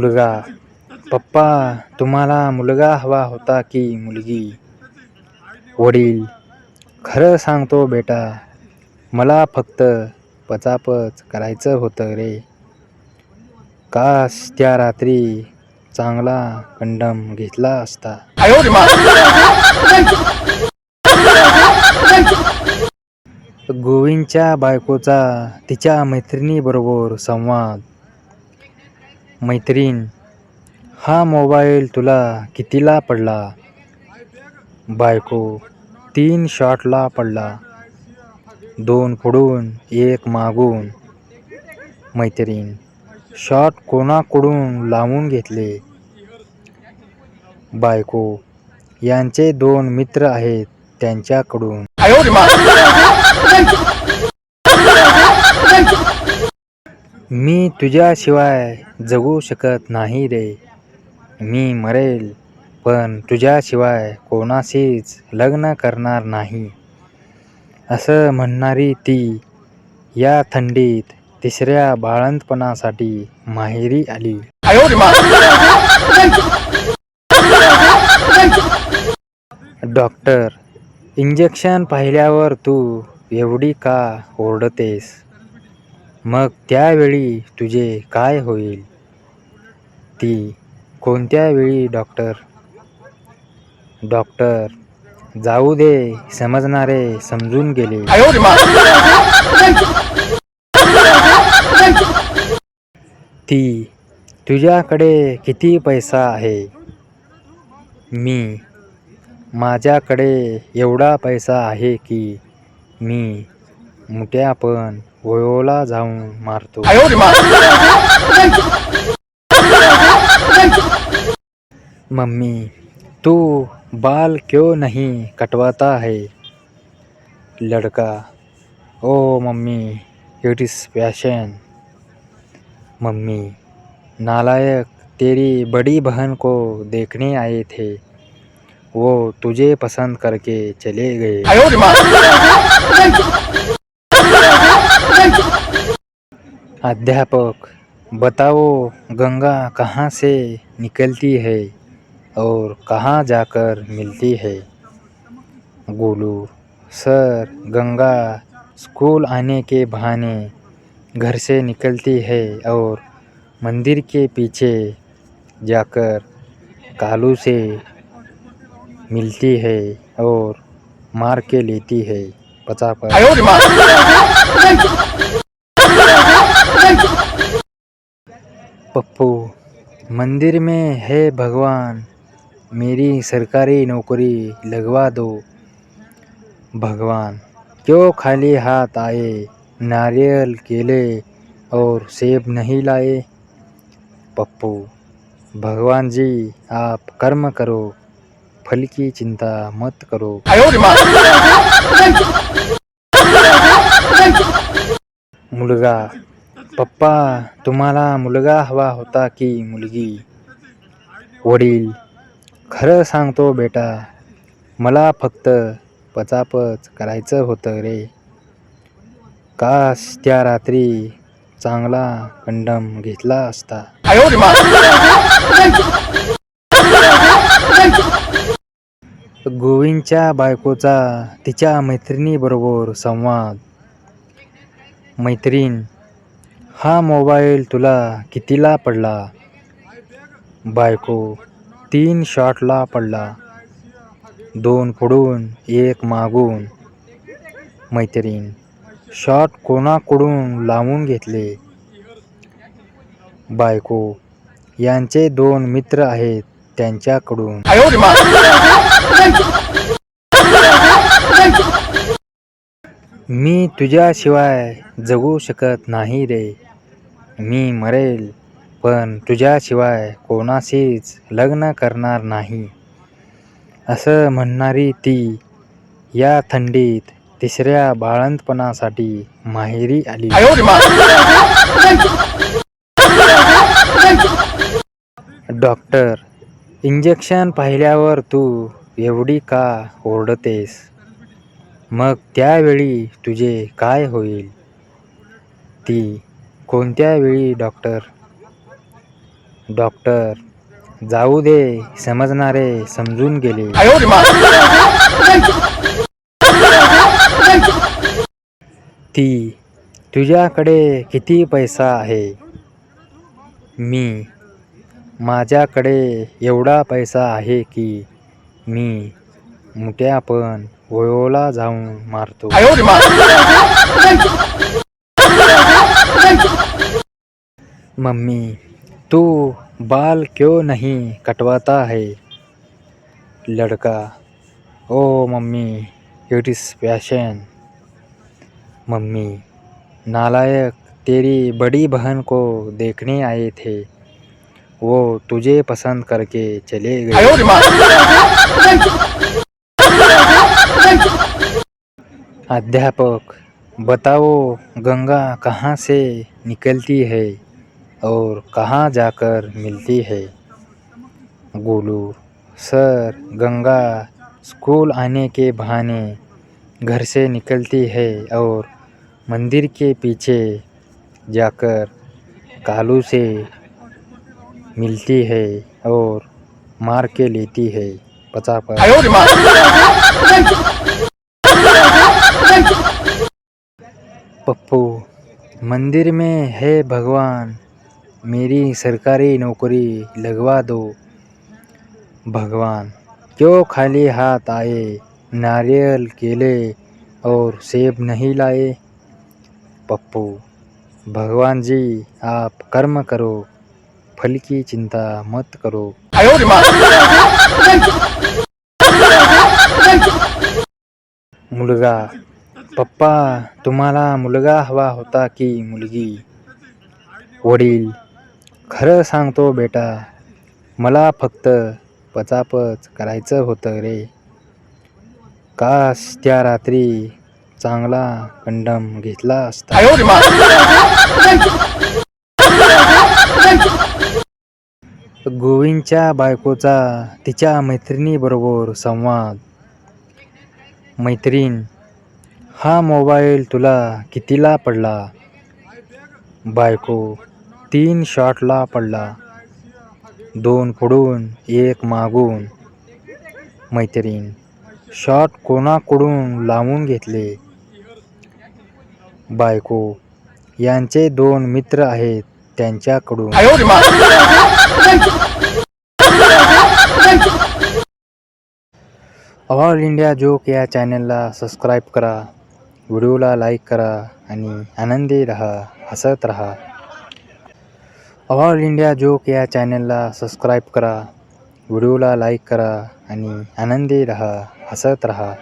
मुलगा, पप्पा तुम्हाला मुलगा हवा होता की मुलगी? वडील, खरं सांगतो बेटा, मला फक्त पचापच करायचं होतं रे. काश त्या रात्री चांगला कंडम घेतला असता. गोविंदच्या बायकोचा तिच्या मैत्रिणीबरोबर संवाद. मैत्रीण, हा मोबाईल तुला कितीला पडला? बायको, 3 शॉटला पडला, 2 पुढून 1 मागून. मैत्रीण, शॉट कोणाकडून लावून घेतले? बायको, यांचे 2 मित्र आहेत त्यांच्याकडून. मी तुझ्याशिवाय जगू शकत नाही रे. मी मरेल पण तुझ्याशिवाय कोणाशीच लग्न करणार नाही, असं म्हणणारी ती या थंडीत 3ऱ्या बाळंतपणासाठी माहेरी आली. डॉक्टर, इंजेक्शन पाहिल्यावर तू एवढी का ओरडतेस? मग त्यावेळी तुझे काय होईल? ती, कोणत्या वेळी डॉक्टर? डॉक्टर, जाऊ दे, समजणारे समजून गेले. ती, तुझ्याकडे किती पैसा आहे? मी, माझ्याकडे एवढा पैसा आहे की मी मुठ्या पण वयोला जाऊन मारतो. मम्मी, तू बाल क्यों नहीं कटवाता है? लड़का, ओ mummy, it is fashion. Mummy, नालायक, तेरी बड़ी बहन को देखने आए थे, वो तुझे पसंद करके चले गए. अध्यापक, बताओ गंगा कहाँ से निकलती है और कहाँ जाकर मिलती है? गोलू, सर, गंगा स्कूल आने के बहाने घर से निकलती है और मंदिर के पीछे जाकर कालू से मिलती है और मार के लेती है. पचापच. पप्पू, मंदिर में है भगवान, मेरी सरकारी नौकरी लगवा दो. भगवान, क्यों खाली हाथ आए? नारियल, केले और सेब नहीं लाए? पप्पू, भगवान जी, आप कर्म करो, फल की चिंता मत करो. मुलगा, पप्पा तुम्हाला मुलगा हवा होता की मुलगी? वडील, खरं सांगतो बेटा, मला फक्त पचापच करायचं होतं रे. काश त्या रात्री चांगला कंडम घेतला असता. गोविंदच्या बायकोचा तिच्या मैत्रिणीबरोबर संवाद. मैत्रीण, हा मोबाईल तुला कितीला पडला? बायको, 3 शॉटला पडला, 2 पुढून 1 मागून. मैत्रीण, शॉट कोणाकडून लावून घेतले? बायको, यांचे 2 मित्र आहेत त्यांच्याकडून. मी तुझ्याशिवाय जगू शकत नाही रे. मी मरेल पण तुझ्याशिवाय कोणाशीच लग्न करणार नाही, असं म्हणणारी ती या थंडीत 3ऱ्या बाळंतपणासाठी माहेरी आली. डॉक्टर, इंजेक्शन पाहिल्यावर तू एवढी का ओरडतेस? मग त्यावेळी तुझे काय होईल? ती, कोणत्या वेळी डॉक्टर? डॉक्टर जाऊ दे, समजणारे समजून गेले. ती तुझ्याकडे किती पैसा आहे? मी माझ्याकडे एवढा पैसा आहे की मी मुठ्या पण वयोला जाऊन मारतो. मम्मी तू बाल क्यों नहीं कटवाता है? लड़का ओ mummy it is fashion. Mummy नालायक, तेरी बड़ी बहन को देखने आए थे, वो तुझे पसंद करके चले गए. अध्यापक बताओ गंगा कहाँ से निकलती है और कहाँ जाकर मिलती है? गोलू सर, गंगा स्कूल आने के बहाने घर से निकलती है और मंदिर के पीछे जाकर कालू से मिलती है और मार के लेती है. पचापच. पप्पू मंदिर में है भगवान, मेरी सरकारी नौकरी लगवा दो. भगवान क्यों खाली हाथ आए, नारियल केले और सेब नहीं लाए? पप्पू भगवान जी आप कर्म करो, फल की चिंता मत करो. मुलगा पप्पा तुम्हाला मुलगा हवा होता की मुलगी? वडील खरं सांगतो बेटा, मला फक्त पचापच करायचं होतं रे. काश त्या रात्री चांगला कंडम घेतला असता. गोविंदच्या बायकोचा तिच्या मैत्रिणीबरोबर संवाद. मैत्रीण हा मोबाईल तुला कितीला पडला? बायको 3 शॉटला पडला, 2 पुढून 1 मागून. मैत्रीण शॉट कोणाकडून लावून घेतले? बायको यांचे 2 मित्र आहेत त्यांच्याकडून. ऑल इंडिया जोक या चॅनलला सबस्क्राईब करा, व्हिडिओला लाईक करा आणि आनंदी रहा, हसत रहा. ऑल इंडिया जोक या चॅनलला सबस्क्राईब करा, व्हिडिओला लाईक करा आणि आनंदी रहा, हसत रहा.